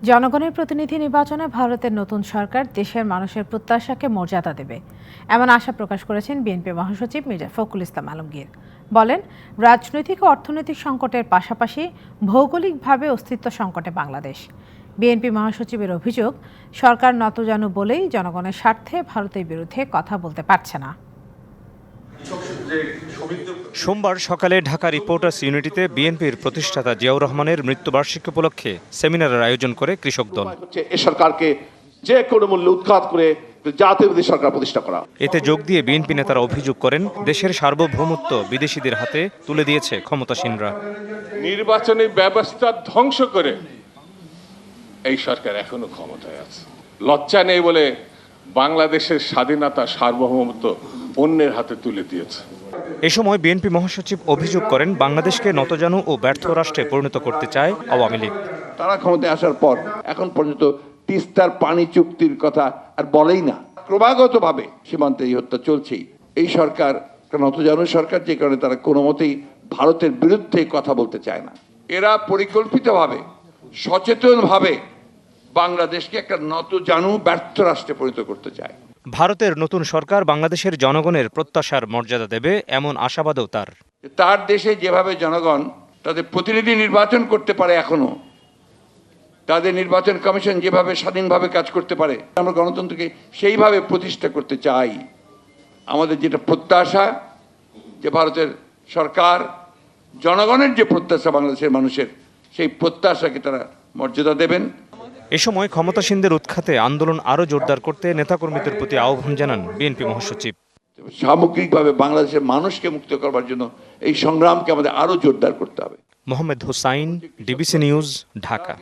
জনগণের প্রতিনিধি নির্বাচনে ভারতের নতুন সরকার দেশের মানুষের প্রত্যাশাকে মর্যাদা দেবে এমন আশা প্রকাশ করেছেন বিএনপি মহাসচিব মির্জা ফখরুল ইসলাম আলমগীর। বলেন, রাজনৈতিক ও অর্থনৈতিক সংকটের পাশাপাশি ভৌগোলিকভাবে অস্তিত্ব সংকটে বাংলাদেশ। বিএনপি মহাসচিবের অভিযোগ, সরকার নতজানু বলেই জনগণের স্বার্থে ভারতের বিরুদ্ধে কথা বলতে পারছে না। সোমবার সকালে ঢাকা রিপোর্টার্স ইউনিটিতে বিএনপির প্রতিষ্ঠাতা জিয়াউর রহমানের মৃত্যুবার্ষিকী উপলক্ষে সেমিনারের আয়োজন করে কৃষক দল। এই সরকারকে যে কোনো মূল্যে উৎখাত করে জাতীয়বাদী সরকার প্রতিষ্ঠা করা। এতে যোগ দিয়ে বিএনপি নেতারা অভিযোগ করেন, দেশের সার্বভৌমত্ব বিদেশিদের হাতে তুলে দিয়েছে ক্ষমতাসীনরা। নির্বাচনী ব্যবস্থা ধ্বংস করে এই সরকার এখনো ক্ষমতায় আছে। লজ্জা নেই বলে বাংলাদেশের স্বাধীনতা সার্বভৌমত্ব অন্যের হাতে তুলে দিয়েছে। এ সময় বিএনপি মহাসচিব অভিযোগ করেন, বাংলাদেশকে নতজানু ও ব্যর্থ রাষ্ট্রে পরিণত করতে চায় আওয়ামী লীগ। তারা ক্ষমতায় আসার পর এখন পর্যন্ত তিস্তার পানি চুক্তির কথা আর বলেই না। ক্রমাগতভাবে সীমান্তে এই হত্যা চলছেই। এই সরকার নতজানু সরকার, যে কারণে তারা কোনো মতেই ভারতের বিরুদ্ধে কথা বলতে চায় না। এরা পরিকল্পিতভাবে সচেতনভাবে বাংলাদেশকে একটা নতজানু ব্যর্থ রাষ্ট্রে পরিণত করতে চায়। ভারতের নতুন সরকার বাংলাদেশের জনগণের প্রত্যাশার মর্যাদা দেবে এমন আশাবাদও তার। তার দেশে যেভাবে জনগণ তাদের প্রতিনিধি নির্বাচন করতে পারে, এখনো তাদের নির্বাচন কমিশন যেভাবে স্বাধীনভাবে কাজ করতে পারে, আমরা গণতন্ত্রকে সেইভাবে প্রতিষ্ঠা করতে চাই। আমাদের যেটা প্রত্যাশা, যে ভারতের সরকার জনগণের যে প্রত্যাশা বাংলাদেশের মানুষের, সেই প্রত্যাশাকে তারা মর্যাদা দেবেন। এ সময় ক্ষমতাসীনদের উৎখাতে আন্দোলন আরও জোরদার করতে নেতাকর্মীদের প্রতি আহ্বান জানান বিএনপি মহাসচিব। সামগ্রিকভাবে বাংলাদেশের মানুষকে মুক্ত করবার জন্য এই সংগ্রামকে আমাদের আরও জোরদার করতে হবে। Mohammad Hossain, DBC news, Dhaka.